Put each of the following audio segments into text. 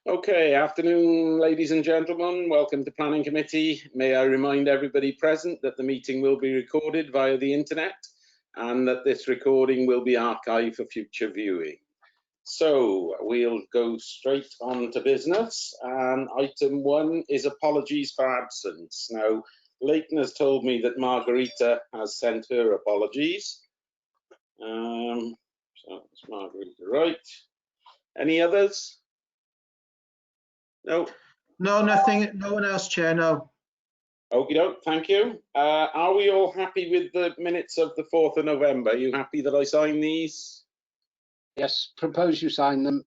Okay, afternoon, ladies and gentlemen. Welcome to Planning Committee. May I remind everybody present that the meeting will be recorded via the internet and that this recording will be archived for future viewing. So we'll go straight on to business. And item 1 is apologies for absence. Now, Leighton has told me that Margarita has sent her apologies. So it's Margarita, right? Any others? No. No, nothing. No one else, Chair. No. Okie doke, thank you. Are we all happy with the minutes of the 4th of November? Are you happy that I sign these? Yes, propose you sign them.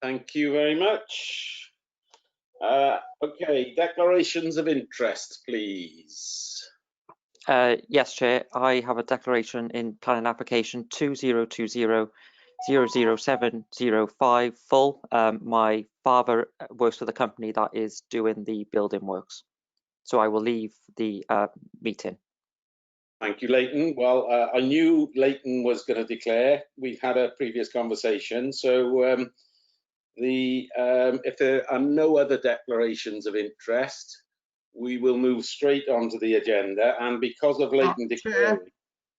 Thank you very much. Okay, declarations of interest, please. Yes, Chair. I have a declaration in planning application 2020-00705 full. My father works for the company that is doing the building works, so I will leave the meeting. Thank you, Leighton. Well, I knew Leighton was going to declare. We've had a previous conversation, so if there are no other declarations of interest, we will move straight onto the agenda. And because of Leighton declaring,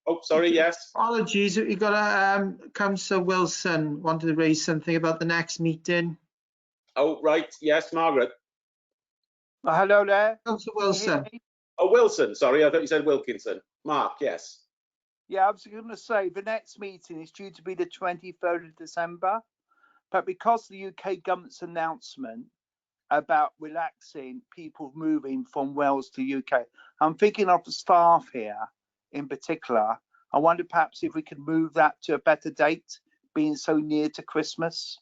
oh, sorry, yes. Apologies, you got a Councillor Wilson wanted to raise something about the next meeting. Oh, right, yes, Margaret. Hello there. Councillor Wilson. Oh, Wilson, sorry, I thought you said Wilkinson. Mark, yes. Yeah, I was going to say the next meeting is due to be the 23rd of December, but because the UK government's announcement about relaxing people moving from Wales to UK, I'm thinking of the staff here in particular. I wonder perhaps if we could move that to a better date, being so near to Christmas.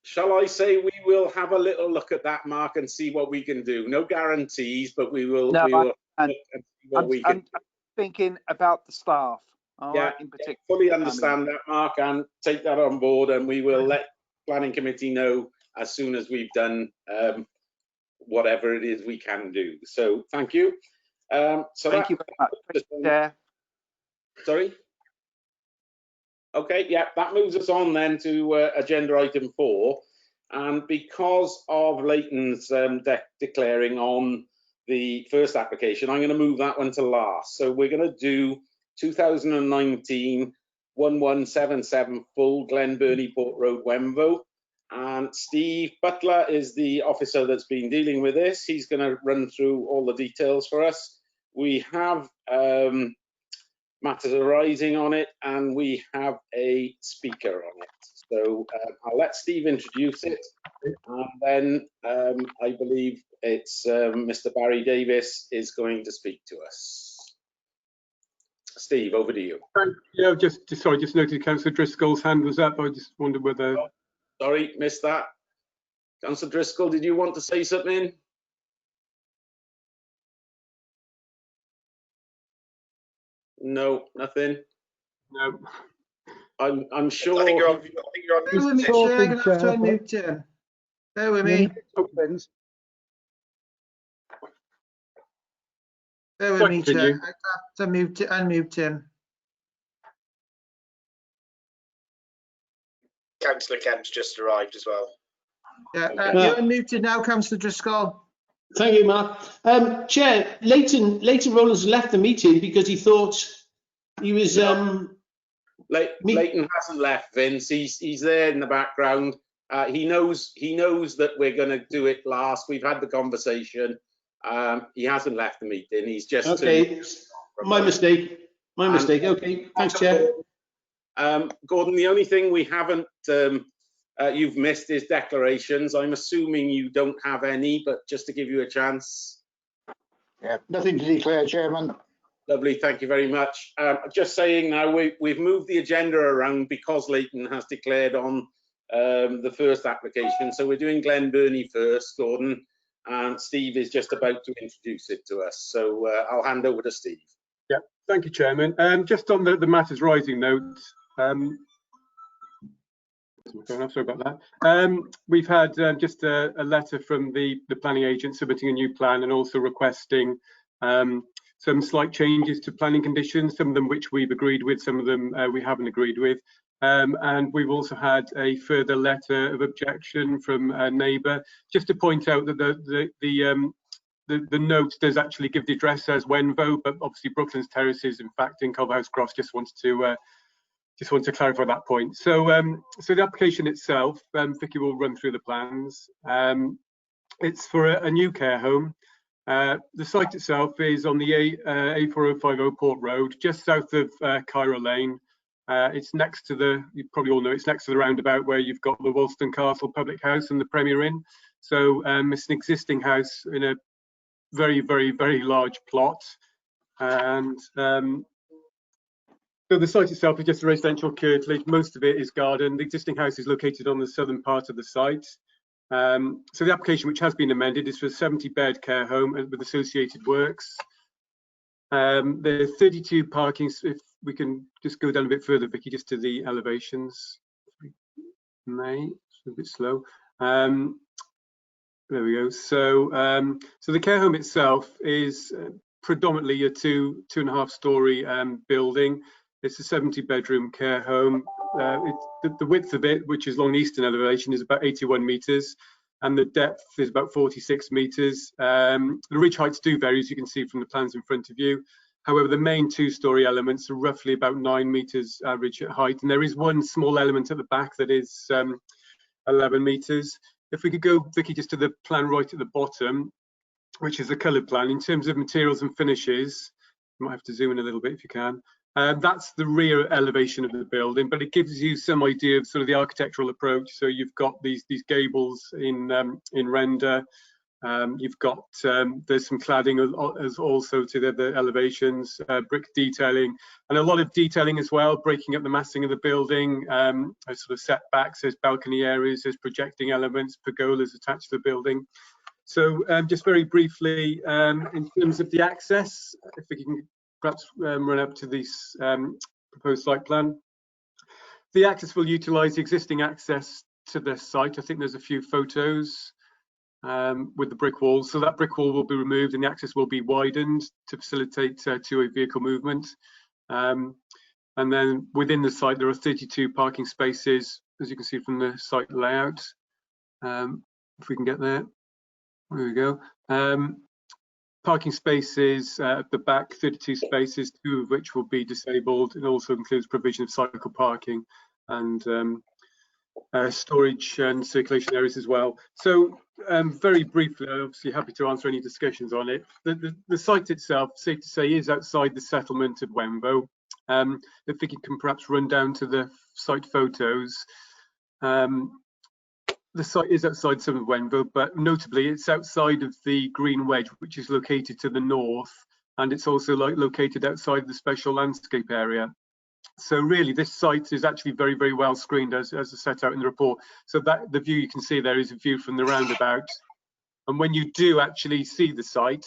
Shall I say we will have a little look at that, Mark, and see what we can do? No guarantees, but we will. No, I'm thinking about the staff. Yeah, in particular. Fully understand that, Mark, and take that on board, and we will let Planning Committee know as soon as we've done whatever it is we can do. So thank you. Thank you very much. Yeah. Sorry? Okay, yeah, that moves us on then to agenda item 4. And because of Leighton's declaring on the first application, I'm going to move that one to last. So we're going to do 2019 1177 full Glen Burnie Port Road, Wenvo. And Steve Butler is the officer that's been dealing with this. He's going to run through all the details for us. We have matters arising on it, and we have a speaker on it. So I'll let Steve introduce it, and then I believe it's Mr. Barry Davis is going to speak to us. Steve, over to you. Yeah, just noted Councillor Driscoll's hand was up. I just wondered whether. Oh, sorry, missed that. Councillor Driscoll, did you want to say something? No, nothing. No. I'm sure. I think you're on. Bear with me, Chair. I'm going to have to unmute him. Bear with me. Bear with me, Chair. I have to unmute him. Councillor Kemp's just arrived as well. Yeah, you're unmuted now, Councillor Driscoll. Thank you, Mark. Chair, Leighton Rowlands left the meeting because he thought he was. Leighton hasn't left, Vince. He's there in the background. He knows that we're going to do it last. We've had the conversation. He hasn't left the meeting. He's just okay. My mistake. My mistake. Okay. Thanks, Chair. Gordon, the only thing we haven't you've missed is declarations. I'm assuming you don't have any, but just to give you a chance. Yeah, nothing to declare, Chairman. Lovely, thank you very much. Just saying now, we've moved the agenda around because Leighton has declared on the first application. So we're doing Glen Burnie first, Gordon, and Steve is just about to introduce it to us. So I'll hand over to Steve. Yeah, thank you, Chairman. Just on the matters rising notes, sorry about that. We've had just a letter from the planning agent submitting a new plan and also requesting some slight changes to planning conditions, some of them which we've agreed with, some of them we haven't agreed with. And we've also had a further letter of objection from a neighbour, just to point out that the note does actually give the address as Wenvo, but obviously Brooklands Terrace is in fact in Culverhouse Cross. Just wanted to clarify that point. So so the application itself, Vicky will run through the plans. It's for a new care home. The site itself is on the A4050 Port Road, just south of Cairo Lane. It's next to you probably all know, it's next to the roundabout where you've got the Wolston Castle Public House and the Premier Inn. So it's an existing house in a very, very, very large plot. And so the site itself is just a residential curtilage. Most of it is garden. The existing house is located on the southern part of the site. So the application, which has been amended, is for a 70-bed care home with associated works. There are 32 parkings. If we can just go down a bit further, Vicky, just to the elevations. It's a bit slow. There we go. So, so the care home itself is predominantly a two and a half story building. It's a 70-bedroom care home. The width of it, which is along the eastern elevation, is about 81 metres, and the depth is about 46 metres. The ridge heights do vary, as you can see from the plans in front of you. However, the main two-story elements are roughly about 9 metres average at height, and there is one small element at the back that is 11 metres. If we could go, Vicky, just to the plan right at the bottom, which is the coloured plan. In terms of materials and finishes, you might have to zoom in a little bit if you can. That's the rear elevation of the building, but it gives you some idea of sort of the architectural approach. So you've got these gables in render. You've got there's some cladding as also to the elevations, brick detailing, and a lot of detailing as well, breaking up the massing of the building. Sort of setbacks, there's balcony areas, there's projecting elements, pergolas attached to the building. So just very briefly, in terms of the access, if we can perhaps run up to this proposed site plan. The access will utilise the existing access to the site. I think there's a few photos with the brick wall. So that brick wall will be removed and the access will be widened to facilitate two-way vehicle movement. And then within the site, there are 32 parking spaces, as you can see from the site layout. If we can get there. There we go. Parking spaces at the back, 32 spaces, 2 of which will be disabled. It also includes provision of cycle parking and storage and circulation areas as well. So very briefly, I'm obviously happy to answer any discussions on it. The site itself, safe to say, is outside the settlement of Wenvo. If we can perhaps run down to the site photos. The site is outside some of Wenvo, but notably it's outside of the Green Wedge, which is located to the north, and it's also located outside the special landscape area. So really, this site is actually very, very well screened, as set out in the report. So that the view you can see there is a view from the roundabout. And when you do actually see the site,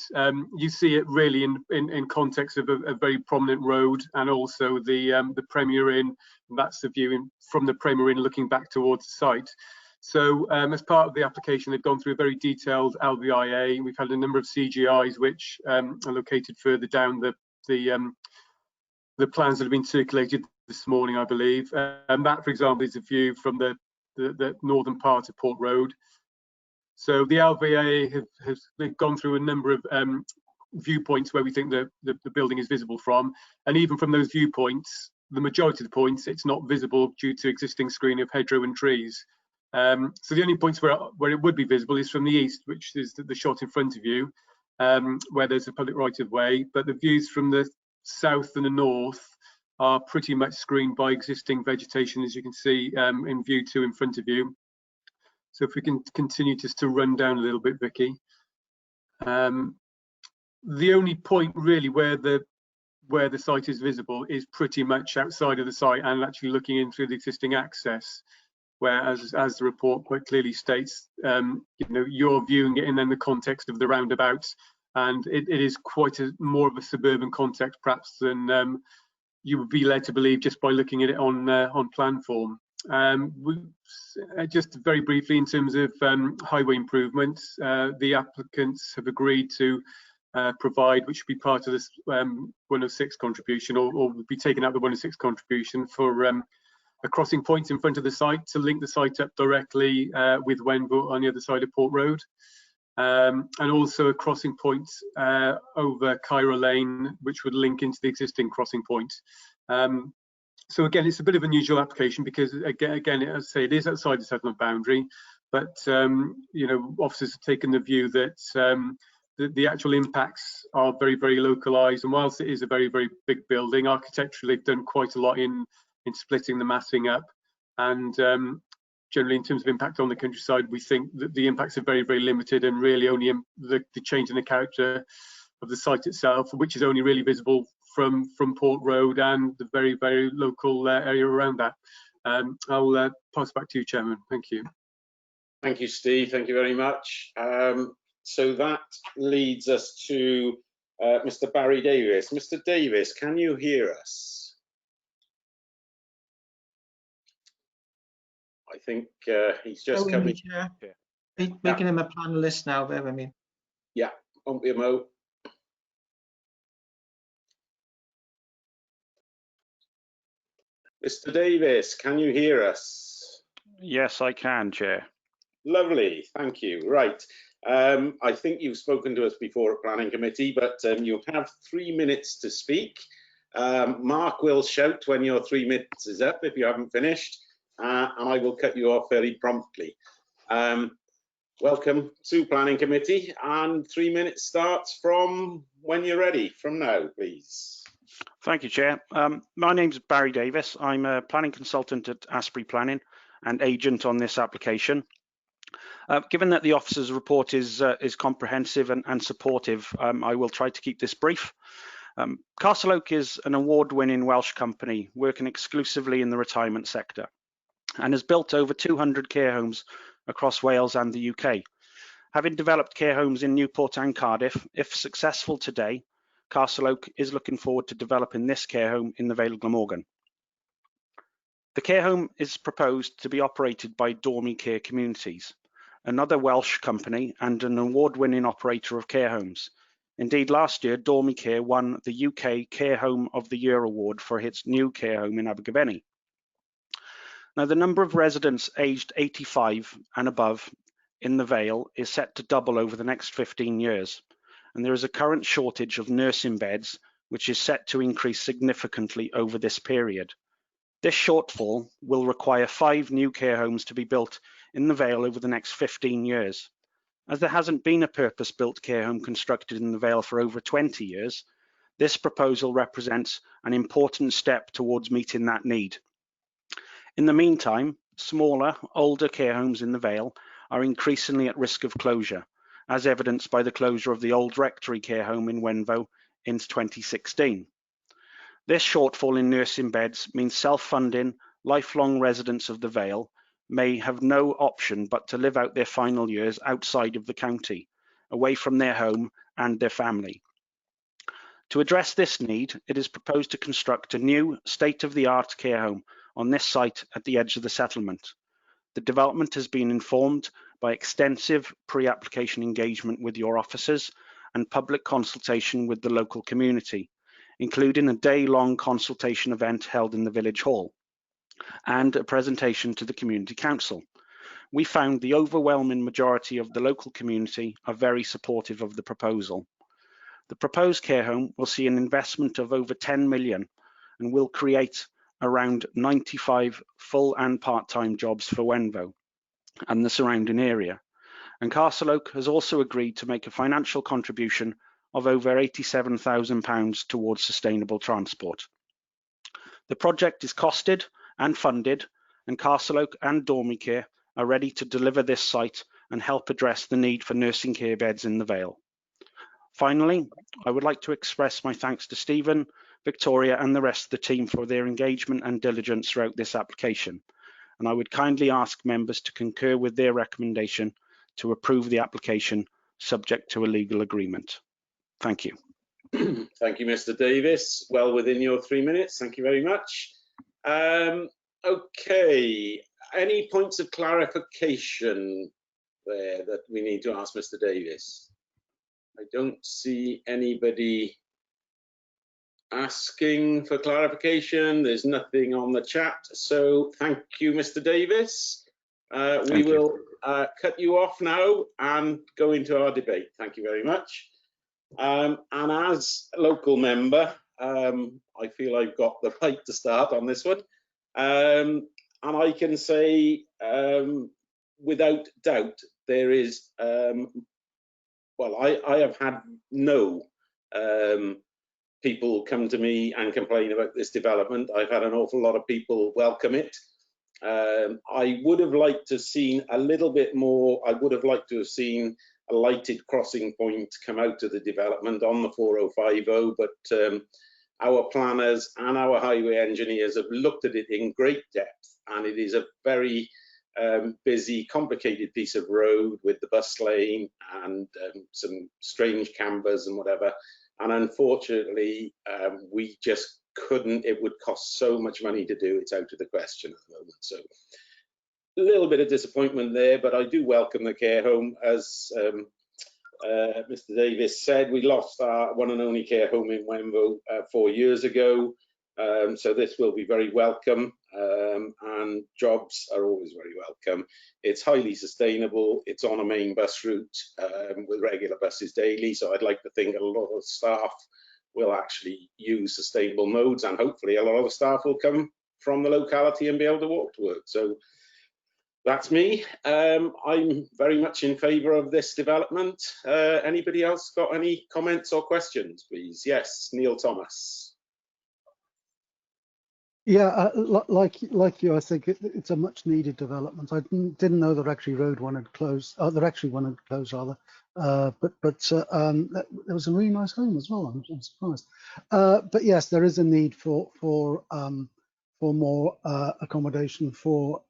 you see it really in context of a very prominent road, and also the Premier Inn. That's the view from the Premier Inn looking back towards the site. So as part of the application, they've gone through a very detailed LVIA. We've had a number of CGIs which are located further down the plans that have been circulated this morning, I believe. And that, for example, is a view from the northern part of Port Road. So the LVIA they've gone through a number of viewpoints where we think the building is visible from, and even from those viewpoints, the majority of the points it's not visible due to existing screening of hedgerow and trees. So the only points where it would be visible is from the east, which is the shot in front of you, where there's a public right of way. But the views from the south and the north are pretty much screened by existing vegetation, as you can see in view 2 in front of you. So if we can continue just to run down a little bit, Vicky. The only point really where the site is visible is pretty much outside of the site and actually looking in through the existing access. Whereas, as the report quite clearly states, you're viewing it in the context of the roundabouts, and it is quite more of a suburban context, perhaps, than you would be led to believe just by looking at it on plan form. Just very briefly, in terms of highway improvements, the applicants have agreed to provide, which would be part of this 106 contribution, or would be taken out the 106 contribution for crossing point in front of the site to link the site up directly with Wenvo on the other side of Port Road. And also a crossing point over Cairo Lane, which would link into the existing crossing point. So again, it's a bit of an unusual application because again, as I say, it is outside the settlement boundary, but you know, officers have taken the view that the actual impacts are very, very localized. And whilst it is a very, very big building, architecturally they've done quite a lot in splitting the massing up. And generally, in terms of impact on the countryside, we think that the impacts are very, very limited, and really only the change in the character of the site itself, which is only really visible from Port Road and the very, very local area around that. I'll pass back to you, Chairman. Thank you. Thank you, Steve. Thank you very much. So that leads us to Mr. Barry Davis. Mr. Davis, can you hear us? I think he's just coming. Making him a panelist now, there, I mean. Yeah, won't be a mo. Mr. Davis, can you hear us? Yes, I can, Chair. Lovely, thank you. Right, I think you've spoken to us before at Planning Committee, but you have 3 minutes to speak. Mark will shout when your 3 minutes is up if you haven't finished, and I will cut you off very promptly. Welcome to Planning Committee, and 3 minutes starts from when you're ready, from now, please. Thank you, Chair. My name's Barry Davis. I'm a planning consultant at Asprey Planning and agent on this application. Given that the officer's report is comprehensive and supportive, I will try to keep this brief. Castle Oak is an award-winning Welsh company working exclusively in the retirement sector and has built over 200 care homes across Wales and the UK. Having developed care homes in Newport and Cardiff, if successful today, Castle Oak is looking forward to developing this care home in the Vale of Glamorgan. The care home is proposed to be operated by Dormy Care Communities, another Welsh company and an award-winning operator of care homes. Indeed, last year, Dormy Care won the UK Care Home of the Year award for its new care home in Abergavenny. Now, the number of residents aged 85 and above in the Vale is set to double over the next 15 years. And there is a current shortage of nursing beds, which is set to increase significantly over this period. This shortfall will require 5 new care homes to be built in the Vale over the next 15 years. As there hasn't been a purpose-built care home constructed in the Vale for over 20 years, this proposal represents an important step towards meeting that need. In the meantime, smaller, older care homes in the Vale are increasingly at risk of closure, as evidenced by the closure of the old Rectory care home in Wenvo in 2016. This shortfall in nursing beds means self-funding, lifelong residents of the Vale may have no option but to live out their final years outside of the county, away from their home and their family. To address this need, it is proposed to construct a new state-of-the-art care home on this site at the edge of the settlement. The development has been informed by extensive pre-application engagement with your officers and public consultation with the local community, including a day-long consultation event held in the village hall and a presentation to the community council. We found the overwhelming majority of the local community are very supportive of the proposal. The proposed care home will see an investment of over 10 million and will create around 95 full and part-time jobs for Wenvo and the surrounding area. And Castle Oak has also agreed to make a financial contribution of over £87,000 towards sustainable transport. The project is costed and funded, and Castle Oak and Dormy Care are ready to deliver this site and help address the need for nursing care beds in the Vale. Finally, I would like to express my thanks to Stephen, Victoria and the rest of the team for their engagement and diligence throughout this application. And I would kindly ask members to concur with their recommendation to approve the application subject to a legal agreement. Thank you. Thank you, Mr. Davis. Well within your 3 minutes. Thank you very much. Okay, any points of clarification there that we need to ask Mr. Davis? I don't see anybody asking for clarification. There's nothing on the chat. So thank you, Mr. Davis. We will cut you off now and go into our debate. Thank you very much. And as a local member, I feel I've got the right to start on this one. And I can say without doubt, there is, well, I have had no people come to me and complain about this development. I've had an awful lot of people welcome it. I would have liked to have seen a little bit more. I would have liked to have seen a lighted crossing point come out of the development on the 4050, but our planners and our highway engineers have looked at it in great depth, and it is a very busy, complicated piece of road with the bus lane and some strange cambers and whatever. And unfortunately, we just couldn't. It would cost so much money to do. It's out of the question at the moment. So a little bit of disappointment there, but I do welcome the care home. As Mr. Davis said, we lost our one and only care home in Wenvo 4 years ago. So this will be very welcome, and jobs are always very welcome. It's highly sustainable. It's on a main bus route with regular buses daily. So I'd like to think a lot of staff will actually use sustainable modes, and hopefully a lot of the staff will come from the locality and be able to walk to work. So that's me. I'm very much in favour of this development. Anybody else got any comments or questions, please? Yes, Neil Thomas. Yeah, like you, I think it's a much needed development. I didn't know the Rectory Road one had closed. The Rectory one had closed rather, but there was a really nice home as well. I'm surprised. But yes, there is a need for more accommodation for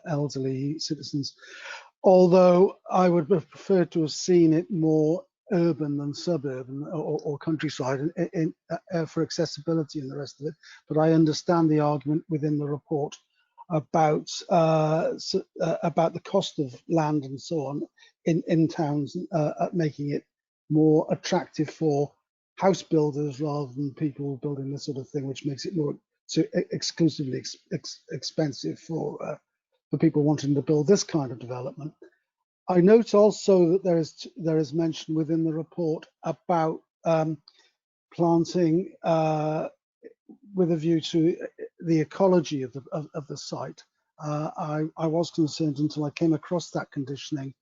elderly citizens. Although I would have preferred to have seen it more urban than suburban or countryside for accessibility and the rest of it. But I understand the argument within the report about the cost of land and so on in towns, making it more attractive for house builders rather than people building this sort of thing, which makes it more exclusively expensive for people wanting to build this kind of development. I note also that there is mention within the report about planting with a view to the ecology of the site. I was concerned until I came across that conditioning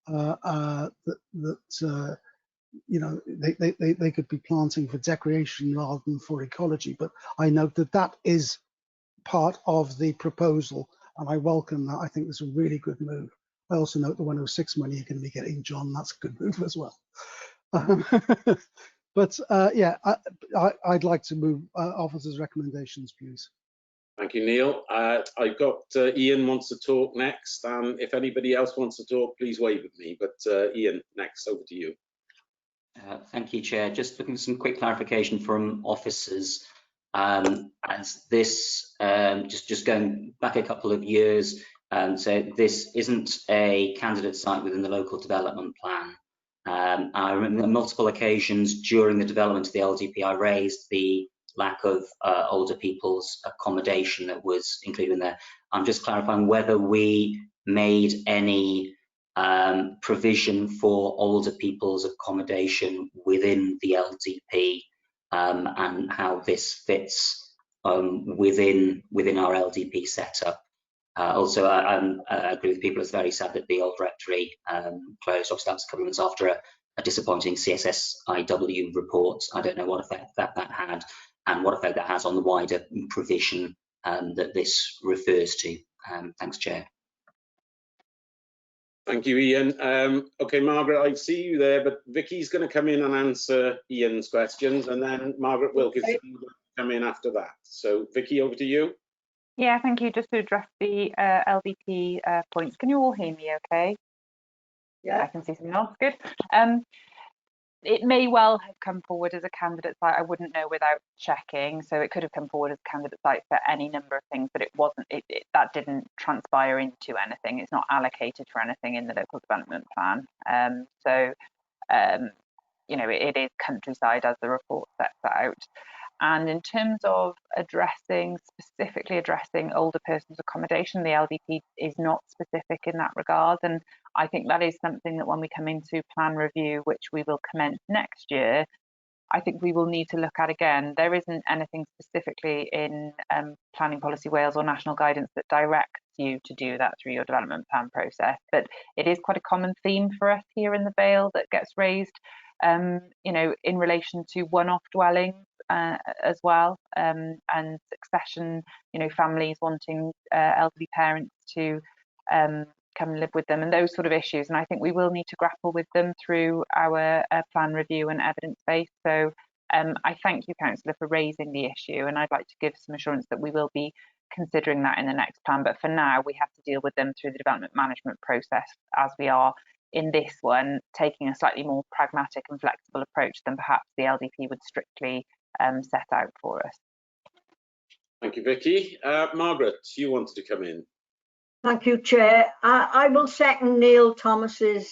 that you know they could be planting for decoration rather than for ecology. But I note that that is part of the proposal, and I welcome that. I think it's a really good move. I also note the 106 money you're going to be getting, John. That's a good move as well. But yeah, I'd like to move officers' recommendations, please. Thank you, Neil. I've got Ian wants to talk next, and if anybody else wants to talk, please wave at me. But Ian, next, over to you. Thank you, Chair. Just looking for some quick clarification from officers. As this, just going back a couple of years, so this isn't a candidate site within the local development plan. I remember on multiple occasions during the development of the LDP, I raised the lack of older people's accommodation that was included in there. I'm just clarifying whether we made any provision for older people's accommodation within the LDP, and how this fits within our LDP setup. Also, I agree with people. It's very sad that the old rectory closed. Obviously, that was a couple of months after a disappointing CSSIW report. I don't know what effect that had and what effect that has on the wider provision that this refers to. Thanks, Chair. Thank you, Ian. Okay, Margaret, I see you there, but Vicky's going to come in and answer Ian's questions, and then Margaret Wilkinson will come in after that. So, Vicky, over to you. Yeah, thank you. Just to address the LDP points, can you all hear me okay? Yeah, I can see some nods, good. It may well have come forward as a candidate site. I wouldn't know without checking. So it could have come forward as a candidate site for any number of things, but it wasn't. That didn't transpire into anything. It's not allocated for anything in the local development plan. you know, it is countryside as the report sets out. And in terms of specifically addressing older persons accommodation, the LDP is not specific in that regard. And I think that is something that when we come into plan review, which we will commence next year, I think we will need to look at again. There isn't anything specifically in Planning Policy Wales or national guidance that directs you to do that through your development plan process, but it is quite a common theme for us here in the Vale that gets raised, you know, in relation to one-off dwellings as well, and succession, you know, families wanting elderly parents to come and live with them and those sort of issues. And I think we will need to grapple with them through our plan review and evidence base. So I thank you, Councillor, for raising the issue, and I'd like to give some assurance that we will be considering that in the next plan. But for now, we have to deal with them through the development management process, as we are in this one, taking a slightly more pragmatic and flexible approach than perhaps the LDP would strictly set out for us. Thank you, Vicky. Margaret, you wanted to come in. Thank you, Chair. I will second Neil Thomas's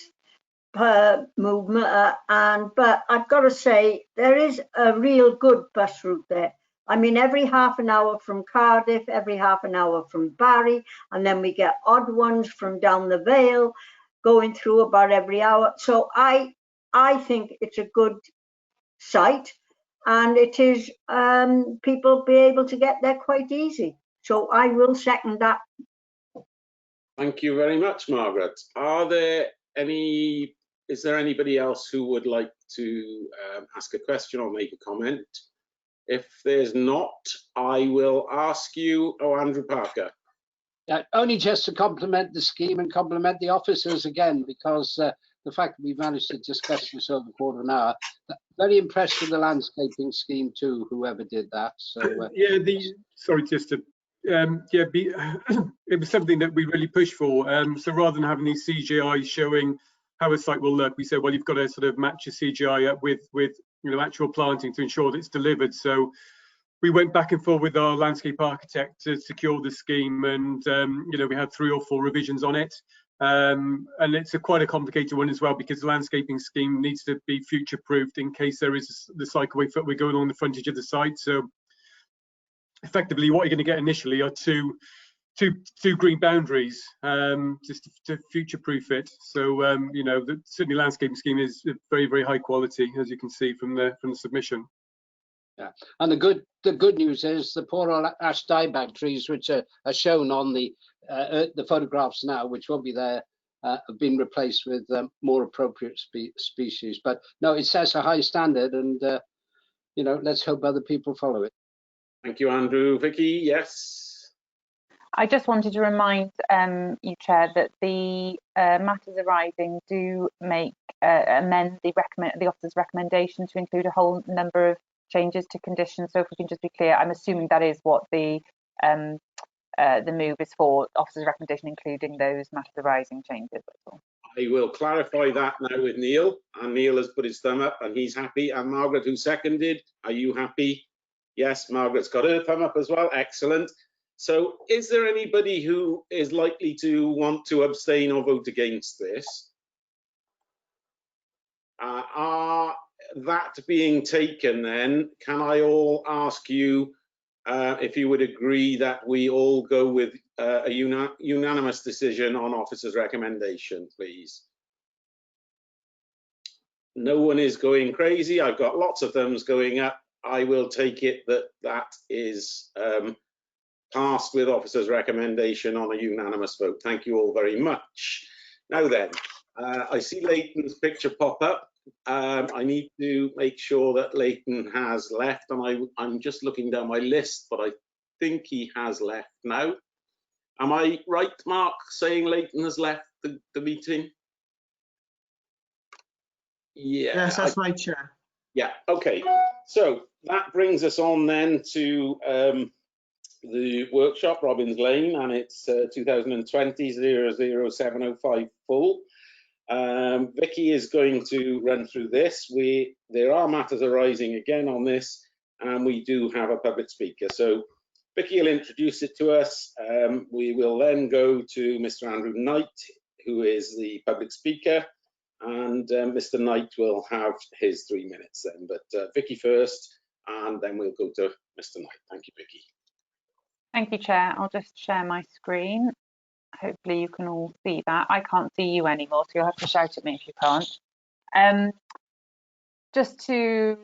movement, but I've got to say there is a real good bus route there. I mean, every half an hour from Cardiff, every half an hour from Barry, and then we get odd ones from down the Vale going through about every hour. So I think it's a good site, and it is people be able to get there quite easy. So I will second that. Thank you very much, Margaret. Is there anybody else who would like to ask a question or make a comment? If there's not, I will ask you, Andrew Parker. Only just to compliment the scheme and compliment the officers again, because the fact that we've managed to discuss this over a quarter of an hour, very impressed with the landscaping scheme too, whoever did that. So it was something that we really pushed for. So rather than having these CGI showing how a site will look, we said, well, you've got to sort of match your CGI up with you know, actual planting to ensure that it's delivered. So we went back and forth with our landscape architect to secure the scheme, and you know, we had 3 or 4 revisions on it. And it's quite a complicated one as well, because the landscaping scheme needs to be future proofed in case there is the cycleway footway going along the frontage of the site. So effectively what you're going to get initially are two green boundaries, just to future proof it. So you know, the certainly landscaping scheme is very, very high quality, as you can see from the submission. Yeah, and the good news is the poor old ash dieback trees, which are shown on the photographs now, which will be there, have been replaced with more appropriate species. But no, it sets a high standard, and you know, let's hope other people follow it. Thank you, Andrew. Vicky, yes. I just wanted to remind you, Chair, that the matters arising do make amend the officer's recommendation to include a whole number of changes to conditions. So if we can just be clear, I'm assuming that is what the move is for, officer's recommendation including those matters arising changes. That's all. I will clarify that now with Neil, and Neil has put his thumb up and he's happy. And Margaret, who seconded, are you happy? Yes, Margaret's got her thumb up as well. Excellent. So is there anybody who is likely to want to abstain or vote against this? That being taken, then, can I all ask you if you would agree that we all go with a unanimous decision on officer's recommendation, please? No one is going crazy. I've got lots of thumbs going up. I will take it that is passed with officer's recommendation on a unanimous vote. Thank you all very much. Now then, I see Leighton's picture pop up. I need to make sure that Leighton has left, and I'm just looking down my list, but I think he has left now. Am I right, Mark, saying Leighton has left the meeting? Yeah. Yes, that's right, Chair. Yeah, okay. So that brings us on then to the workshop, Robbins Lane, and it's 2020-00705 full. Vicky is going to run through this. There are matters arising again on this, and we do have a public speaker. So Vicky will introduce it to us. We will then go to Mr. Andrew Knight, who is the public speaker. and Mr. Knight will have his 3 minutes then. But Vicky first, and then we'll go to Mr. Knight. Thank you, Vicky. Thank you, Chair. I'll just share my screen. Hopefully you can all see that. I can't see you anymore, so you'll have to shout at me if you can't. Just to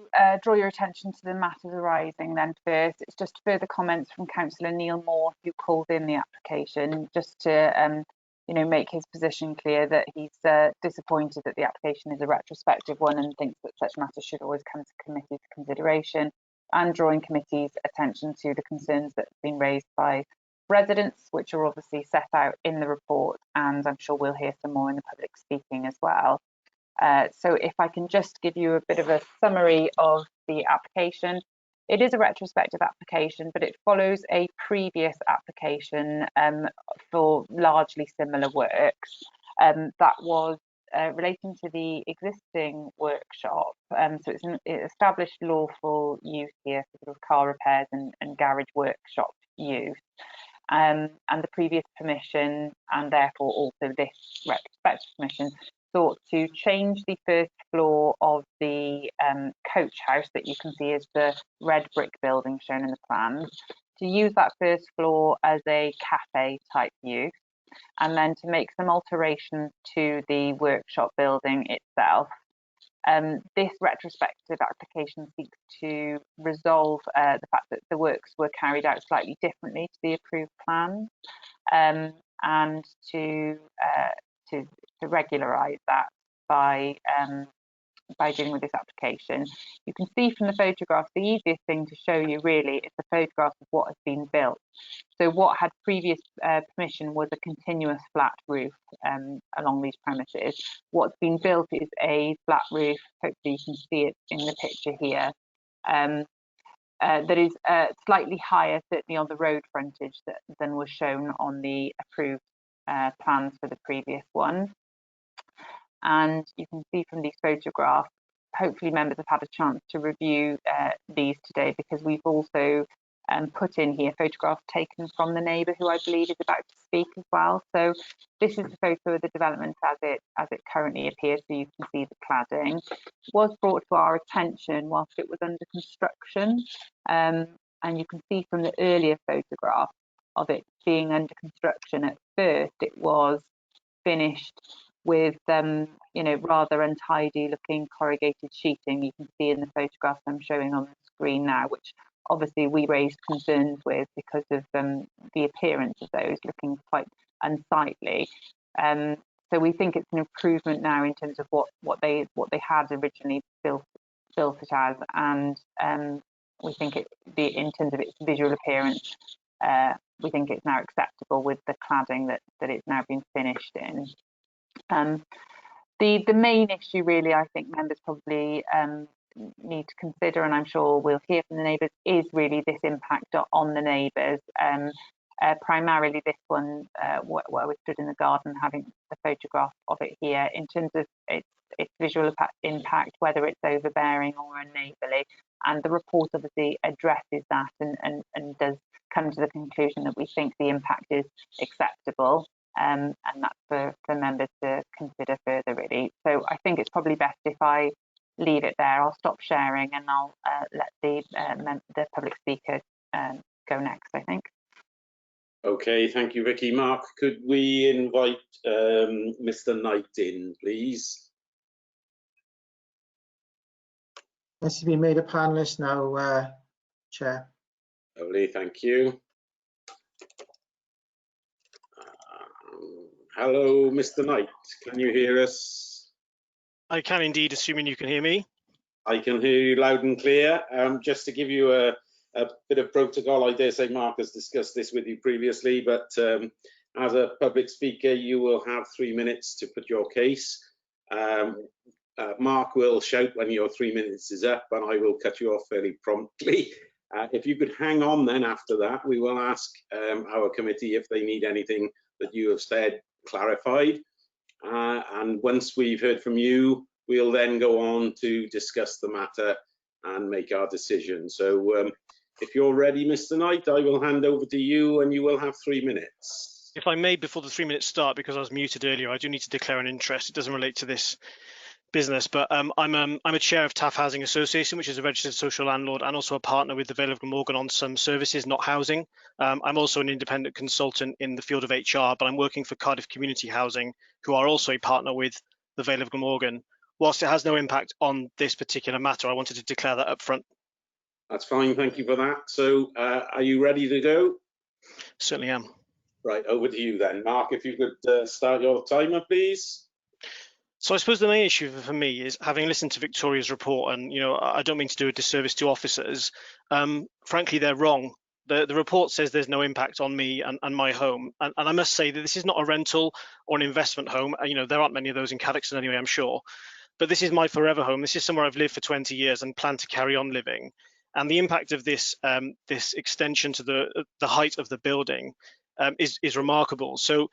draw your attention to the matters arising then first, it's just further comments from Councillor Neil Moore, who called in the application, just to make his position clear that he's disappointed that the application is a retrospective one and thinks that such matters should always come to committee for consideration, and drawing committee's attention to the concerns that have been raised by residents, which are obviously set out in the report, and I'm sure we'll hear some more in the public speaking as well. So if I can just give you a bit of a summary of the application. It is a retrospective application, but it follows a previous application for largely similar works that was relating to the existing workshop. So it's an established lawful use here for sort of car repairs and garage workshop use. And the previous permission, and therefore also this retrospective permission, sought to change the first floor of the coach house that you can see as the red brick building shown in the plans, to use that first floor as a cafe type use, and then to make some alterations to the workshop building itself. This retrospective application seeks to resolve the fact that the works were carried out slightly differently to the approved plans, and to regularise that by dealing with this application. You can see from the photographs, the easiest thing to show you really is the photograph of what has been built. So what had previous permission was a continuous flat roof along these premises. What's been built is a flat roof, hopefully you can see it in the picture here, that is slightly higher, certainly on the road frontage, than was shown on the approved plans for the previous one. And you can see from these photographs, hopefully members have had a chance to review these today, because we've also put in here photographs taken from the neighbour, who I believe is about to speak as well. So this is the photo of the development as it currently appears, so you can see the cladding. It was brought to our attention whilst it was under construction, and you can see from the earlier photograph of it being under construction. At first it was finished with rather untidy looking corrugated sheeting. You can see in the photographs I'm showing on the screen now, which obviously we raised concerns with because of the appearance of those looking quite unsightly. So we think it's an improvement now in terms of what they had originally built it as, and we think in terms of its visual appearance, we think it's now acceptable with the cladding that it's now been finished in. The main issue really, I think members probably need to consider, and I'm sure we'll hear from the neighbours, is really this impact on the neighbours. Primarily this one, where we stood in the garden, having the photograph of it here, in terms of its visual impact, whether it's overbearing or unneighbourly. And the report obviously addresses that and does come to the conclusion that we think the impact is acceptable. And that's for members to consider further, really. So I think it's probably best if I leave it there. I'll stop sharing and I'll let the public speaker go next, I think. Okay, thank you, Vicky. Mark, could we invite Mr. Knight in, please? This has been made a panelist now, Chair. Lovely, thank you. Hello, Mr. Knight, can you hear us? I can indeed, assuming you can hear me. I can hear you loud and clear. Just to give you a bit of protocol, I dare say Mark has discussed this with you previously, but as a public speaker, you will have 3 minutes to put your case. Mark will shout when your 3 minutes is up, and I will cut you off fairly promptly. If you could hang on then after that, we will ask our committee if they need anything that you have said clarified. And once we've heard from you, we'll then go on to discuss the matter and make our decision. So if you're ready, Mr. Knight, I will hand over to you and you will have 3 minutes. If I may, before the 3 minutes start, because I was muted earlier, I do need to declare an interest. It doesn't relate to this business, but I'm a chair of Taff Housing Association, which is a registered social landlord and also a partner with the Vale of Glamorgan on some services, not housing. I'm also an independent consultant in the field of HR, but I'm working for Cardiff Community Housing, who are also a partner with the Vale of Glamorgan. Whilst it has no impact on this particular matter, I wanted to declare that up front. That's fine, thank you for that. So are you ready to go? Certainly am. Right, over to you then. Mark, if you could start your timer, please. So I suppose the main issue for me is, having listened to Victoria's report, and I don't mean to do a disservice to officers, frankly, they're wrong. The report says there's no impact on me and my home. And I must say that this is not a rental or an investment home. There aren't many of those in Cadoxton anyway, I'm sure. But this is my forever home. This is somewhere I've lived for 20 years and plan to carry on living. And the impact of this this extension to the height of the building is remarkable. So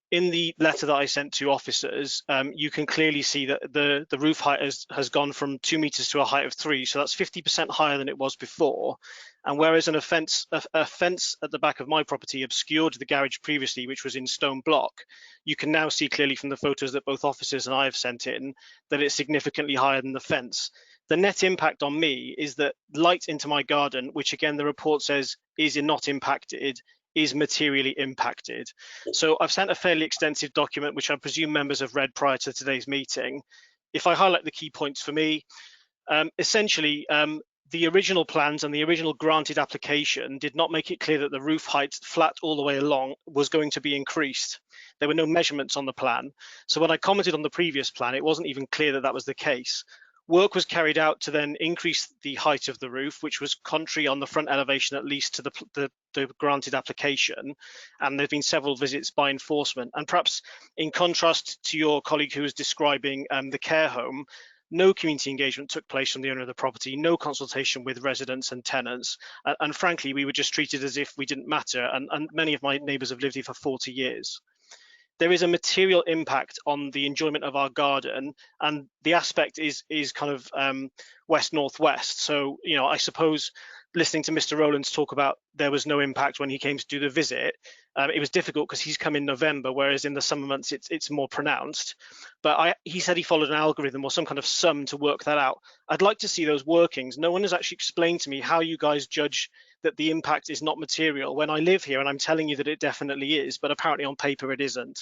in the letter that I sent to officers, you can clearly see that the roof height has gone from 2 meters to a height of 3. So that's 50% higher than it was before. And whereas a fence at the back of my property obscured the garage previously, which was in stone block, you can now see clearly from the photos that both officers and I have sent in that it's significantly higher than the fence. The net impact on me is that light into my garden, which again the report says is not impacted, is materially impacted. So I've sent a fairly extensive document, which I presume members have read prior to today's meeting. If I highlight the key points for me, essentially, the original plans and the original granted application did not make it clear that the roof height flat all the way along was going to be increased. There were no measurements on the plan. So when I commented on the previous plan, it wasn't even clear that that was the case. Work was carried out to then increase the height of the roof, which was contrary on the front elevation, at least to the granted application. And there have been several visits by enforcement. And perhaps in contrast to your colleague who was describing the care home, no community engagement took place from the owner of the property, no consultation with residents and tenants. And frankly, we were just treated as if we didn't matter. And many of my neighbours have lived here for 40 years. There is a material impact on the enjoyment of our garden, and the aspect is kind of west-northwest. So, I suppose listening to Mr. Rowlands talk about there was no impact when he came to do the visit, it was difficult because he's come in November, whereas in the summer months it's more pronounced. But he said he followed an algorithm or some kind of sum to work that out. I'd like to see those workings. No one has actually explained to me how you guys judge that the impact is not material when I live here, and I'm telling you that it definitely is, but apparently on paper it isn't.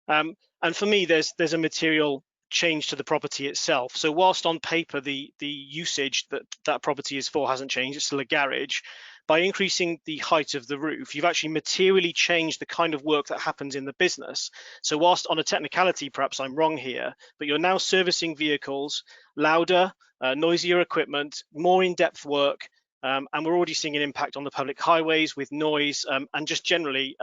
And for me, there's a material change to the property itself. So whilst on paper the usage that property is for hasn't changed, it's still a garage. By increasing the height of the roof, you've actually materially changed the kind of work that happens in the business. So whilst on a technicality, perhaps I'm wrong here, but you're now servicing vehicles, louder, noisier equipment, more in-depth work, and we're already seeing an impact on the public highways with noise, and just generally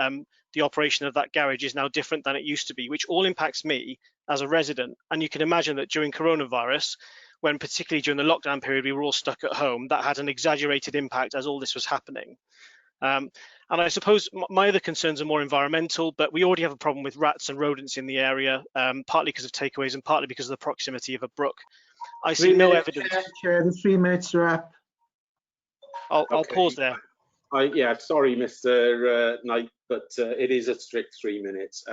the operation of that garage is now different than it used to be, which all impacts me as a resident. And you can imagine that during coronavirus, when particularly during the lockdown period, we were all stuck at home, that had an exaggerated impact as all this was happening. And I suppose my other concerns are more environmental, but we already have a problem with rats and rodents in the area, partly because of takeaways and partly because of the proximity of a brook. I see no evidence. Chair, the 3 minutes are up. I'll pause there. Yeah, sorry, Mr. Knight, but it is a strict 3 minutes.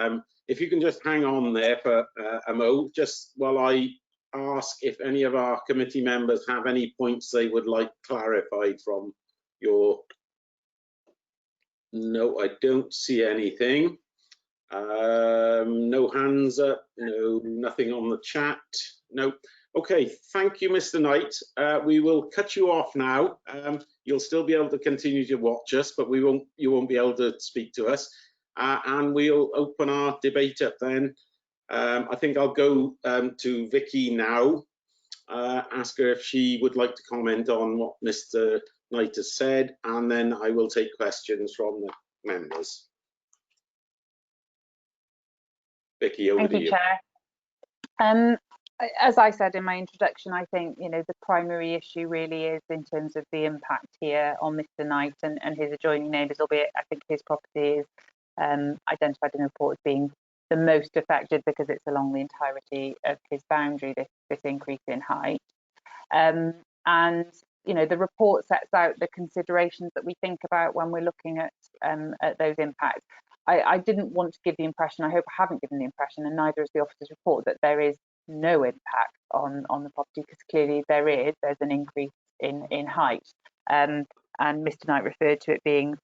If you can just hang on there for a mo, just while I ask if any of our committee members have any points they would like clarified from your... No, I don't see anything. No hands up, no, nothing on the chat. No. Okay, thank you, Mr. Knight. We will cut you off now. You'll still be able to continue to watch us, but you won't be able to speak to us. And we'll open our debate up then. I think I'll go to Vicky now, ask her if she would like to comment on what Mr. Knight has said, and then I will take questions from the members. Vicky, over to you. Chair. As I said in my introduction, I think the primary issue really is in terms of the impact here on Mr. Knight and his adjoining neighbours, albeit I think his property is identified in the report as being the most affected because it's along the entirety of his boundary, this increase in height. And the report sets out the considerations that we think about when we're looking at those impacts. I didn't want to give the impression, I hope I haven't given the impression, and neither is the officer's report, that there is no impact on the property, because clearly there's an increase in height. And Mr. Knight referred to it being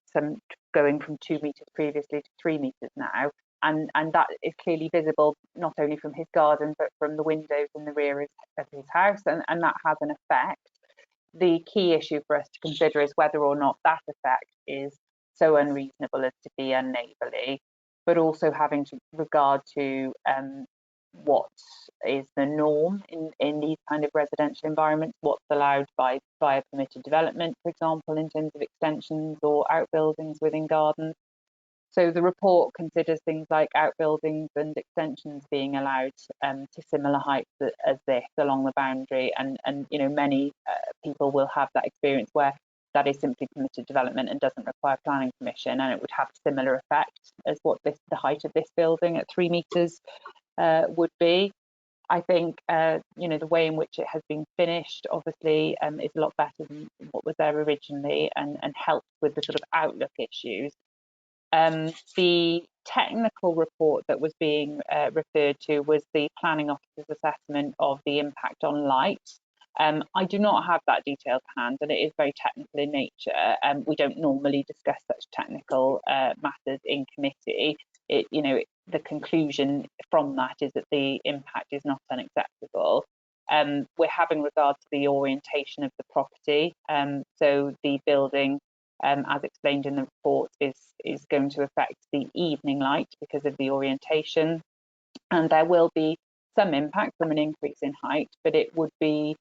going from 2 meters previously to 3 meters now. And that is clearly visible not only from his garden, but from the windows in the rear of his house, and that has an effect. The key issue for us to consider is whether or not that effect is so unreasonable as to be unneighbourly, but also having to regard to what is the norm in these kind of residential environments, what's allowed by a permitted development, for example, in terms of extensions or outbuildings within gardens. So the report considers things like outbuildings and extensions being allowed to similar heights as this along the boundary, and many people will have that experience where that is simply permitted development and doesn't require planning permission, and it would have a similar effect as what the height of this building at 3 meters would be. I think the way in which it has been finished obviously is a lot better than what was there originally, and helps with the sort of outlook issues. The technical report that was being referred to was the planning officer's assessment of the impact on light. I do not have that detail to hand, and it is very technical in nature. We don't normally discuss such technical matters in committee. The conclusion from that is that the impact is not unacceptable. We're having regard to the orientation of the property. So the building, as explained in the report, is going to affect the evening light because of the orientation, and there will be some impact from an increase in height, but it would be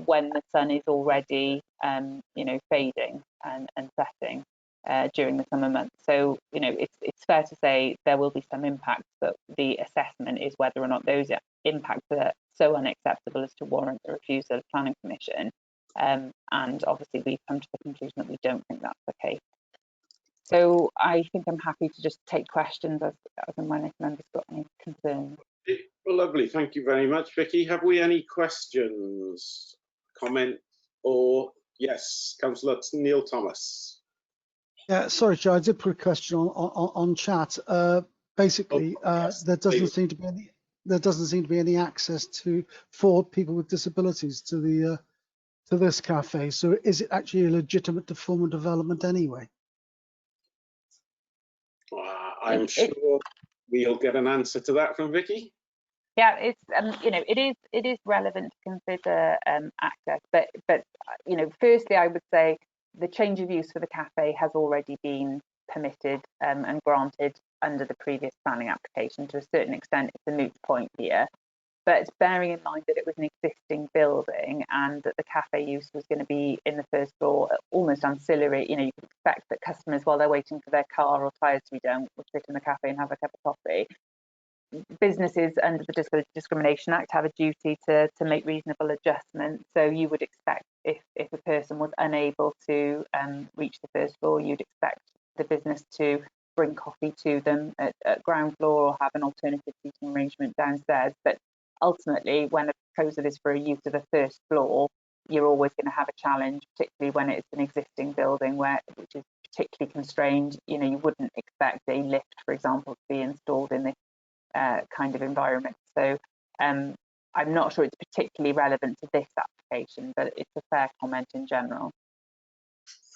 when the sun is already fading and setting during the summer months. So it's fair to say there will be some impact, but the assessment is whether or not those impacts are so unacceptable as to warrant the refusal of planning permission. And obviously we've come to the conclusion that we don't think that's the case. So I think I'm happy to just take questions as and when if members got any concerns. Well, lovely. Thank you very much, Vicky. Have we any questions, comment, or yes, Councillor Neil Thomas? Yeah, sorry, Chair, I did put a question on chat. Basically, yes, there doesn't seem to be any access for people with disabilities to this cafe. So is it actually a legitimate form of development anyway? I'm sure we'll get an answer to that from Vicky. Yeah, it's it is relevant to consider access, but firstly I would say the change of use for the cafe has already been permitted and granted under the previous planning application. To a certain extent, it's a moot point here. But bearing in mind that it was an existing building and that the cafe use was going to be in the first floor, almost ancillary, you can expect that customers, while they're waiting for their car or tyres to be done, will sit in the cafe and have a cup of coffee. Businesses under the Disability Discrimination Act have a duty to make reasonable adjustments. So you would expect if a person was unable to reach the first floor, you'd expect the business to bring coffee to them at ground floor or have an alternative seating arrangement downstairs. But ultimately, when a proposal is for a use of a first floor, you're always going to have a challenge, particularly when it's an existing building which is particularly constrained. You wouldn't expect a lift, for example, to be installed in this kind of environment. So I'm not sure it's particularly relevant to this application, but it's a fair comment in general.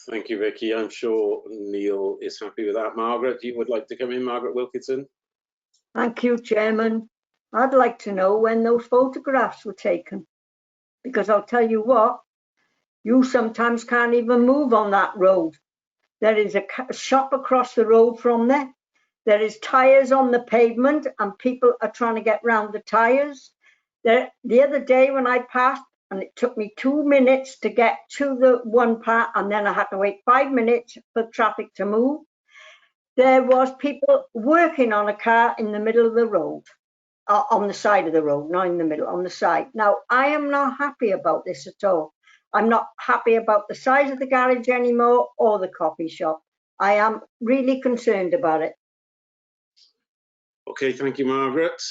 Thank you, Vicky. I'm sure Neil is happy with that. Margaret, you would like to come in, Margaret Wilkinson? Thank you, Chairman. I'd like to know when those photographs were taken, because I'll tell you what, you sometimes can't even move on that road. There is a shop across the road from there. There is tyres on the pavement and people are trying to get round the tyres. The other day when I passed, and it took me 2 minutes to get to the one part, and then I had to wait 5 minutes for traffic to move. There was people working on a car in the middle of the road, on the side of the road, not in the middle, on the side. Now, I am not happy about this at all. I'm not happy about the size of the garage anymore or the coffee shop. I am really concerned about it. Okay, thank you, Margaret.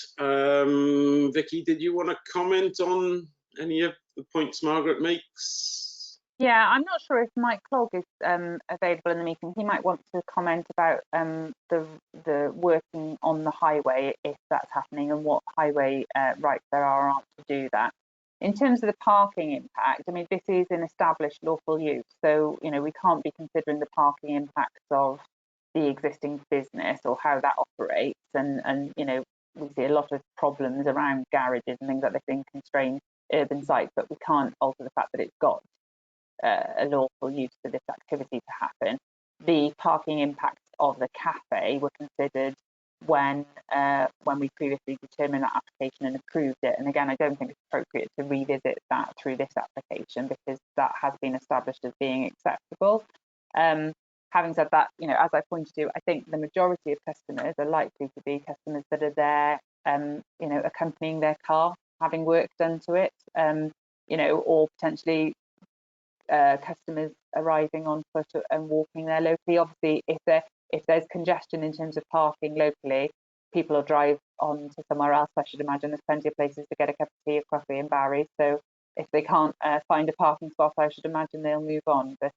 Vicky, did you want to comment on any of the points Margaret makes? Yeah, I'm not sure if Mike Clogg is available in the meeting. He might want to comment about the working on the highway, if that's happening, and what highway rights there aren't to do that. In terms of the parking impact, I mean, this is an established lawful use, so we can't be considering the parking impacts of the existing business or how that operates, and we see a lot of problems around garages and things like this in constrained urban sites, but we can't alter the fact that it's got a lawful use for this activity to happen. The parking impacts of the cafe were considered when we previously determined that application and approved it. And again, I don't think it's appropriate to revisit that through this application because that has been established as being acceptable. Having said that, as I pointed to, I think the majority of customers are likely to be customers that are there, accompanying their car, having work done to it, or potentially customers arriving on foot and walking there locally. Obviously, if there's congestion in terms of parking locally, people will drive on to somewhere else. I should imagine there's plenty of places to get a cup of tea or coffee in Barry. So if they can't find a parking spot, I should imagine they'll move on. But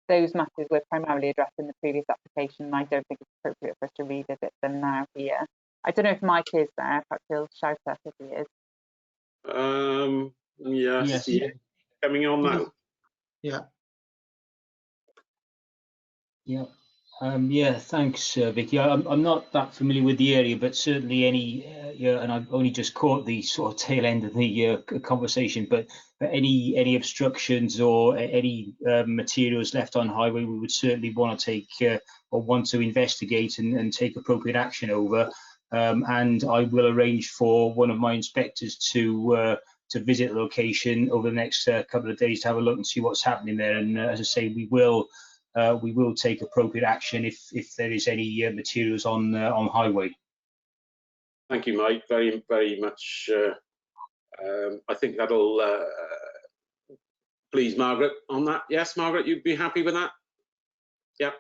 those matters were primarily addressed in the previous application, and I don't think it's appropriate for us to revisit them now here. I don't know if Mike is there. Perhaps he'll shout up if he is. Yes. Yeah. Coming on now. Yeah. Yeah, thanks, Vicky. I'm not that familiar with the area, but certainly any, and I've only just caught the sort of tail end of the conversation, but any obstructions or any materials left on highway, we would certainly want to take or want to investigate and take appropriate action over. And I will arrange for one of my inspectors to visit the location over the next couple of days to have a look and see what's happening there. And as I say, we will take appropriate action if there is any materials on highway. Thank you, Mike. Very, very much. I think that'll please Margaret on that. Yes, Margaret, you'd be happy with that? Yeah.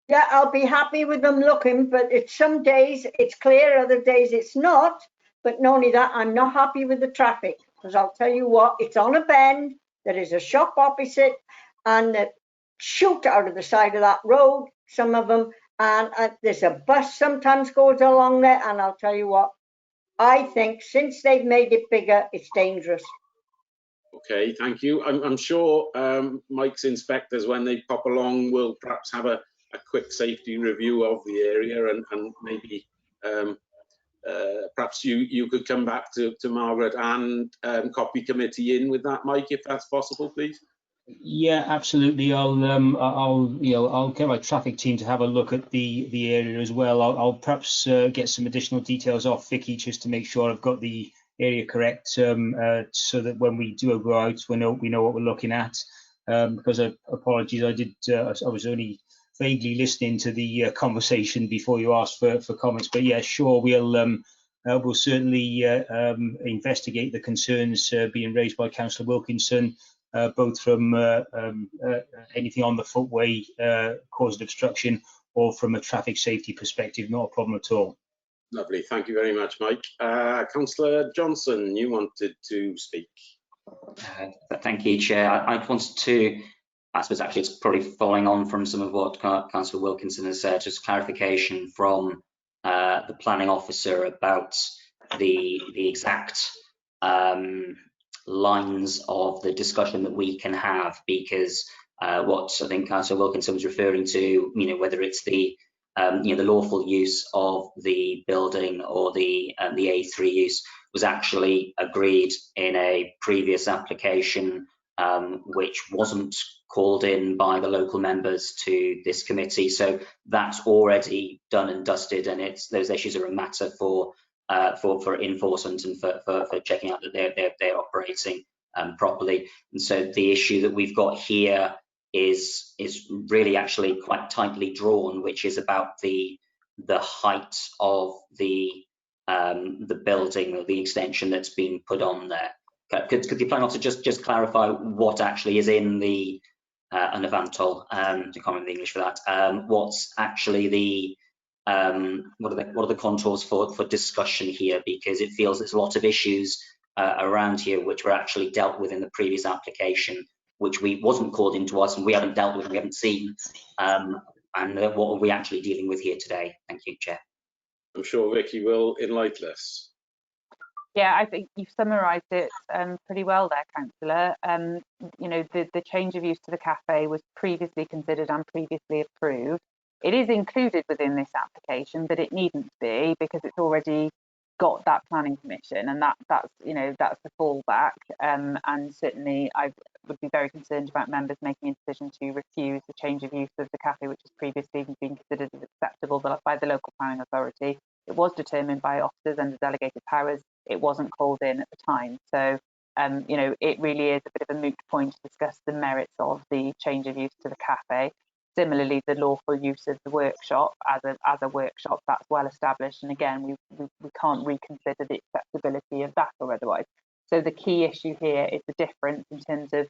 Yeah, I'll be happy with them looking, but some days it's clear, other days it's not. But not only that, I'm not happy with the traffic because I'll tell you what, it's on a bend. There is a shop opposite, and the shoot out of the side of that road, some of them, and there's a bus sometimes goes along there, and I'll tell you what, I think since they've made it bigger, it's dangerous. Okay, thank you. I'm sure Mike's inspectors, when they pop along, will perhaps have a quick safety review of the area, and maybe perhaps you could come back to Margaret and copy committee in with that, Mike, if that's possible, please. Yeah, absolutely. I'll get my traffic team to have a look at the area as well. I'll perhaps get some additional details off Vicky just to make sure I've got the area correct, so that when we do go out, we know what we're looking at. Because apologies, I was only vaguely listening to the conversation before you asked for comments. But yeah, sure, we'll certainly investigate the concerns being raised by Councillor Wilkinson. Both from anything on the footway causing obstruction or from a traffic safety perspective, not a problem at all. Lovely, thank you very much, Mike. Councillor Johnson, you wanted to speak. Thank you, Chair. I wanted to, I suppose actually it's probably following on from some of what Councillor Wilkinson has said, just clarification from the planning officer about the exact lines of the discussion that we can have, because what I think Councillor Wilkinson was referring to, whether it's the the lawful use of the building or the A3 use was actually agreed in a previous application, which wasn't called in by the local members to this committee. So that's already done and dusted, and those issues are a matter for enforcement and for checking out that they're operating properly. And so the issue that we've got here is really actually quite tightly drawn, which is about the height of the building or the extension that's been put on there. Could the planner also just clarify what actually is in the Anavantol? I can't remember the English for that. What's actually the what are the contours for discussion here? Because it feels there's a lot of issues around here which were actually dealt with in the previous application, which we wasn't called into us and we haven't dealt with, we haven't seen, and what are we actually dealing with here today? Thank you, Chair. I'm sure Vicky will enlighten us. Yeah, I think you've summarised it pretty well there, Councillor. You know, the change of use to the cafe was previously considered and previously approved. It is included within this application, but it needn't be because it's already got that planning permission, and that's you know, that's the fallback. And certainly, I would be very concerned about members making a decision to refuse the change of use of the cafe, which has previously been considered as acceptable by the local planning authority. It was determined by officers under delegated powers. It wasn't called in at the time. So, you know, it really is a bit of a moot point to discuss the merits of the change of use to the cafe. Similarly, the lawful use of the workshop as a workshop, that's well established. And again, we can't reconsider the acceptability of that or otherwise. So the key issue here is the difference in terms of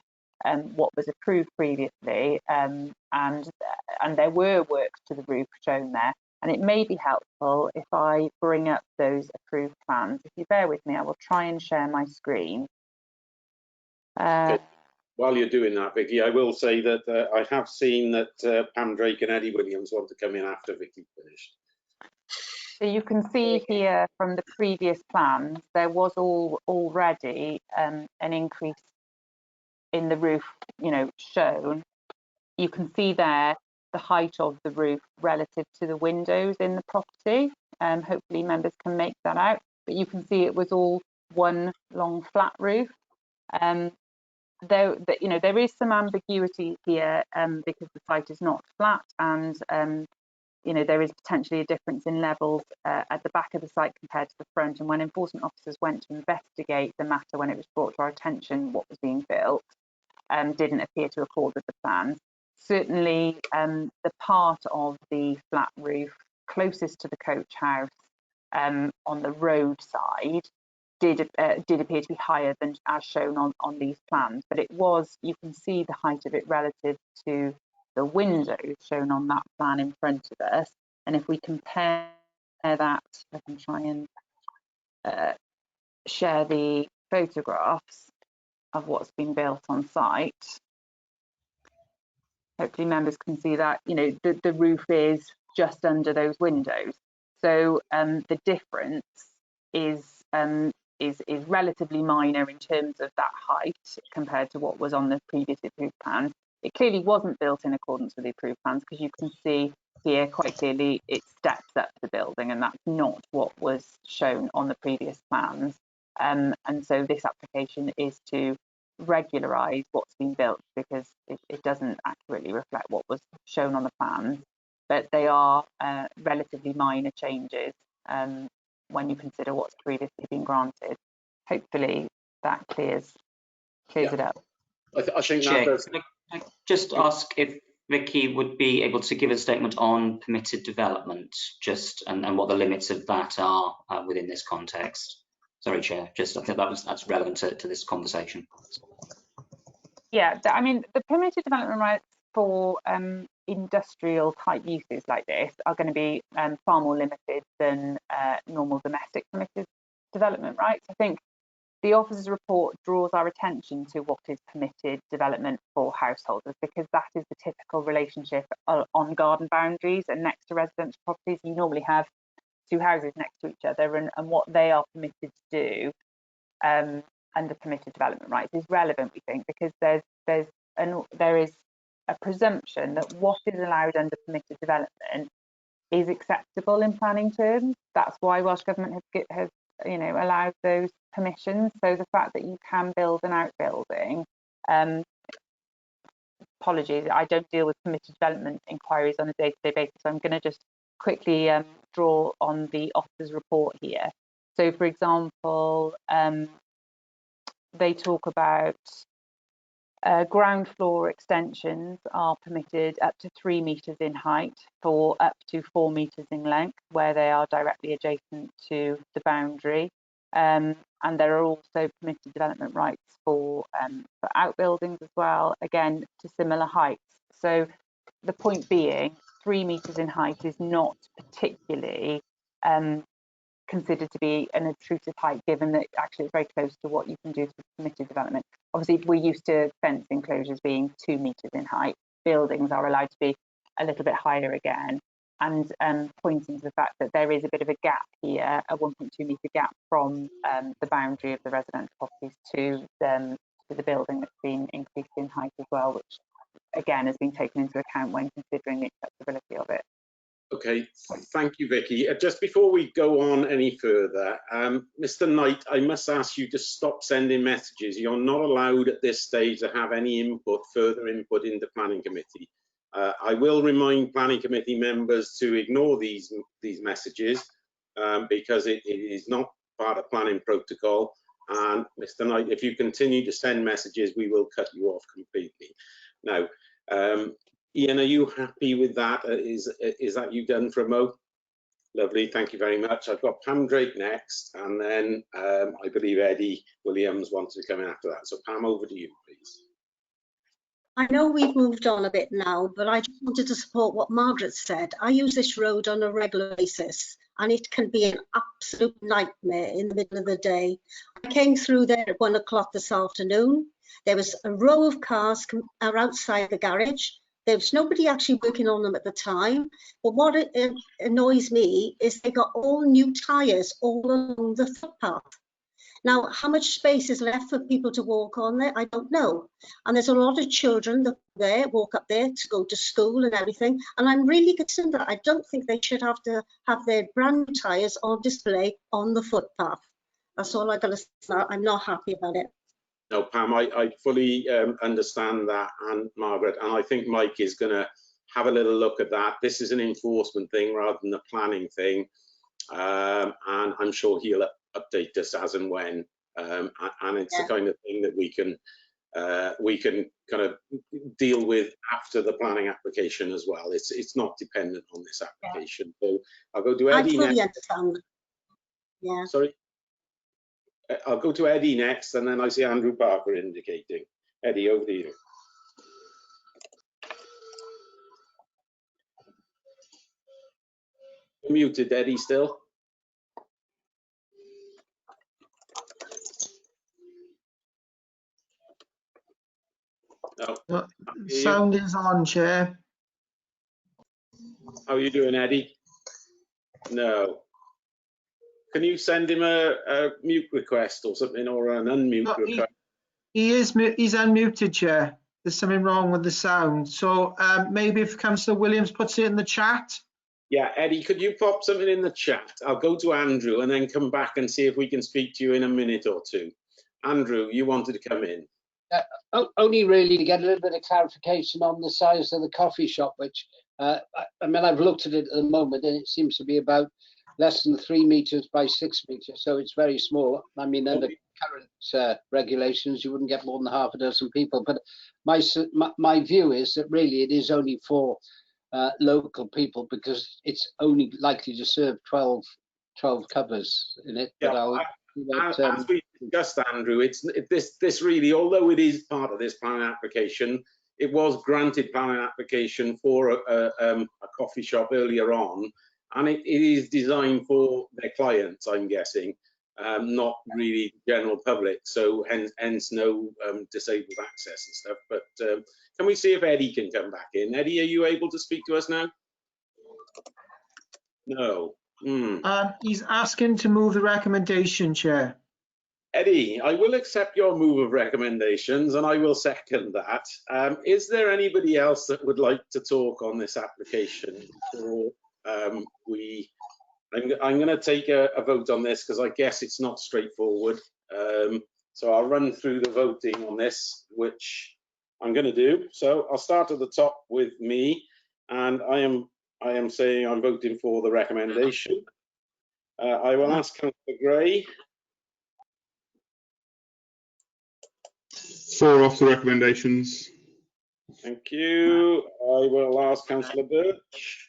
what was approved previously, and there were works to the roof shown there. And it may be helpful if I bring up those approved plans. If you bear with me, I will try and share my screen. While you're doing that, Vicky, I will say that I have seen that Pam Drake and Eddie Williams want to come in after Vicky finished. So you can see here from the previous plans, there was already an increase in the roof, you know, shown. You can see there the height of the roof relative to the windows in the property. Hopefully members can make that out, but you can see it was all one long flat roof. Though you know, there is some ambiguity here because the site is not flat, and you know, there is potentially a difference in levels at the back of the site compared to the front. And when enforcement officers went to investigate the matter, when it was brought to our attention what was being built, didn't appear to accord with the plans. Certainly, the part of the flat roof closest to the coach house on the road side did appear to be higher than as shown on these plans, but it was, you can see the height of it relative to the windows shown on that plan in front of us. And if we compare that, I can try and share the photographs of what's been built on site. Hopefully members can see that, you know, the roof is just under those windows. So the difference is relatively minor in terms of that height compared to what was on the previous approved plans. It clearly wasn't built in accordance with the approved plans because you can see here quite clearly it steps up the building, and that's not what was shown on the previous plans. And so this application is to regularise what's been built because it doesn't accurately reflect what was shown on the plans, but they are relatively minor changes when you consider what's previously been granted. Hopefully that clears it up. I think Chair, that does. can I just ask if Vicky would be able to give a statement on permitted development, just and what the limits of that are within this context. Sorry, Chair, just I think that's relevant to this conversation. Yeah, I mean, the permitted development rights for industrial type uses like this are going to be far more limited than normal domestic permitted development rights. I think the officer's report draws our attention to what is permitted development for householders, because that is the typical relationship on garden boundaries and next to residential properties. You normally have two houses next to each other, and what they are permitted to do under permitted development rights is relevant, we think, because there is a presumption that what is allowed under permitted development is acceptable in planning terms. That's why Welsh Government has you know, allowed those permissions. So the fact that you can build an outbuilding, apologies, I don't deal with permitted development inquiries on a day-to-day basis, so I'm going to just quickly draw on the officer's report here. So for example, they talk about ground floor extensions are permitted up to 3 metres in height for up to 4 metres in length where they are directly adjacent to the boundary. And there are also permitted development rights for outbuildings as well, again, to similar heights. So the point being, 3 metres in height is not particularly considered to be an intrusive height, given that actually it's very close to what you can do for permitted development. Obviously, we're used to fence enclosures being 2 metres in height. Buildings are allowed to be a little bit higher again, and pointing to the fact that there is a bit of a gap here, a 1.2 metre gap from the boundary of the residential properties to the building that's been increased in height as well, which again has been taken into account when considering the acceptability of it. Okay, thank you, Vicky. Just before we go on any further, Mr. Knight, I must ask you to stop sending messages. You're not allowed at this stage to have any input, further input into planning committee. I will remind planning committee members to ignore these messages because it is not part of planning protocol. And Mr. Knight, if you continue to send messages, we will cut you off completely. Now, Ian, are you happy with that? Is that you done for a mo? Lovely, thank you very much. I've got Pam Drake next, and then I believe Eddie Williams wants to come in after that. So Pam, over to you, please. I know we've moved on a bit now, but I just wanted to support what Margaret said. I use this road on a regular basis, and it can be an absolute nightmare in the middle of the day. I came through there at 1 o'clock this afternoon. There was a row of cars outside the garage. There was nobody actually working on them at the time. But what annoys me is they got all new tyres all along the footpath. Now, how much space is left for people to walk on there? I don't know. And there's a lot of children that walk up there to go to school and everything. And I'm really concerned that I don't think they should have to have their brand new tyres on display on the footpath. That's all I'm going to say. I'm not happy about it. No, Pam, I fully understand that, and Margaret, and I think Mike is going to have a little look at that. This is an enforcement thing rather than a planning thing, and I'm sure he'll update us as and when, and it's the kind of thing that we can kind of deal with after the planning application as well. It's not dependent on this application. So I'll go to Eddie next. Understand. Yeah. Sorry. I'll go to Eddie next, and then I see Andrew Parker indicating. Eddie, over to you. You're muted, Eddie, still. No. Sound is on, Chair. How are you doing, Eddie? No. Can you send him a mute request or something, or an unmute request? He's unmuted, Chair. There's something wrong with the sound. So maybe if Councillor Williams puts it in the chat. Yeah, Eddie, could you pop something in the chat? I'll go to Andrew and then come back and see if we can speak to you in a minute or two. Andrew, you wanted to come in. Only really to get a little bit of clarification on the size of the coffee shop, which I mean, I've looked at it at the moment and it seems to be about less than 3 meters by 6 meters, so it's very small. I mean, under current regulations, you wouldn't get more than half a dozen people. But my view is that really it is only for local people, because it's only likely to serve 12 covers in it. Yeah, but as we discussed, Andrew, this really, although it is part of this planning application, it was granted planning application for a coffee shop earlier on. And it is designed for their clients, I'm guessing, not really general public. So hence no disabled access and stuff. But can we see if Eddie can come back in? Eddie, are you able to speak to us now? No. He's asking to move the recommendation, Chair. Eddie, I will accept your move of recommendations and I will second that. Is there anybody else that would like to talk on this application before I'm going to take a vote on this, because I guess it's not straightforward. So I'll run through the voting on this, which I'm going to do. So I'll start at the top with me, and I am saying I'm voting for the recommendation. I will ask Councillor Gray. 4 off the recommendations. Thank you. I will ask Councillor Birch.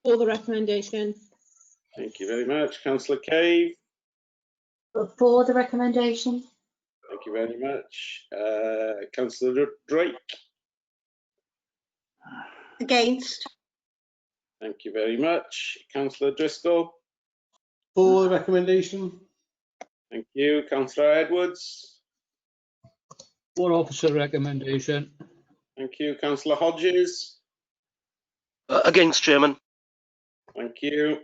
For the recommendation. Thank you very much. Councillor Cave. For the recommendation. Thank you very much. Councillor Drake. Against. Thank you very much. Councillor Driscoll. For the recommendation. Thank you. Councillor Edwards. For officer recommendation. Thank you. Councillor Hodges. Against, Chairman. Thank you.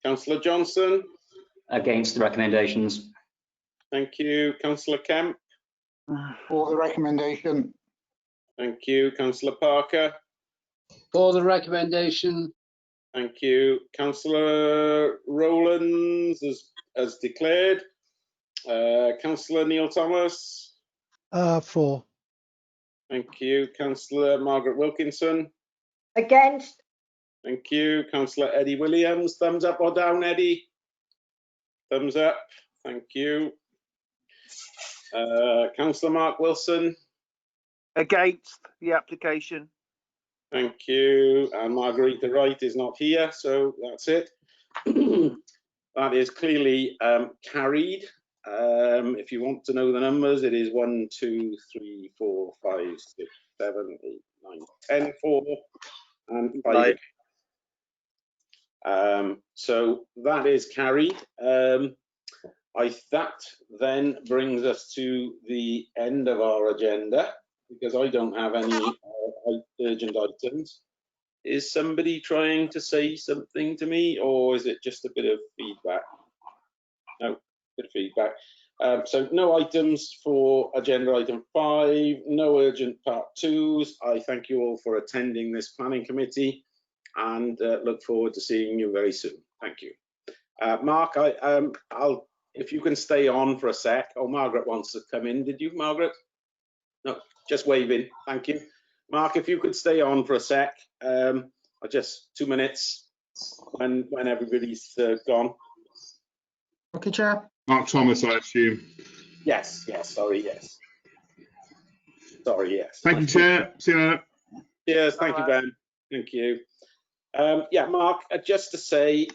Councillor Johnson. Against the recommendations. Thank you. Councillor Kemp. For the recommendation. Thank you. Councillor Parker. For the recommendation. Thank you. Councillor Rowlands as declared. Councillor Neil Thomas. For. Thank you. Councillor Margaret Wilkinson. Against. Thank you. Councillor Eddie Williams. Thumbs up or down, Eddie? Thumbs up. Thank you. Councillor Mark Wilson. Against the application. Thank you. And Margarita Wright is not here, so that's it. That is clearly carried. If you want to know the numbers, it is 1, 2, 3, 4, 5, 6, 7, 8, 9, 10, 4, and 5. So that is carried. That then brings us to the end of our agenda, because I don't have any urgent items. Is somebody trying to say something to me, or is it just a bit of feedback? No, bit of feedback. So no items for agenda item 5, no urgent part 2s. I thank you all for attending this planning committee and look forward to seeing you very soon. Thank you. Mark, if you can stay on for a sec. Oh, Margaret wants to come in. Did you, Margaret? No, just waving. Thank you. Mark, if you could stay on for a sec, just 2 minutes when everybody's gone. Okay, Chair. Mark Thomas, I assume. Yes, sorry, yes. Sorry, yes. Thank you, Chair. See you later. Yes, thank you, Ben. Thank you. Yeah, Mark, just to say,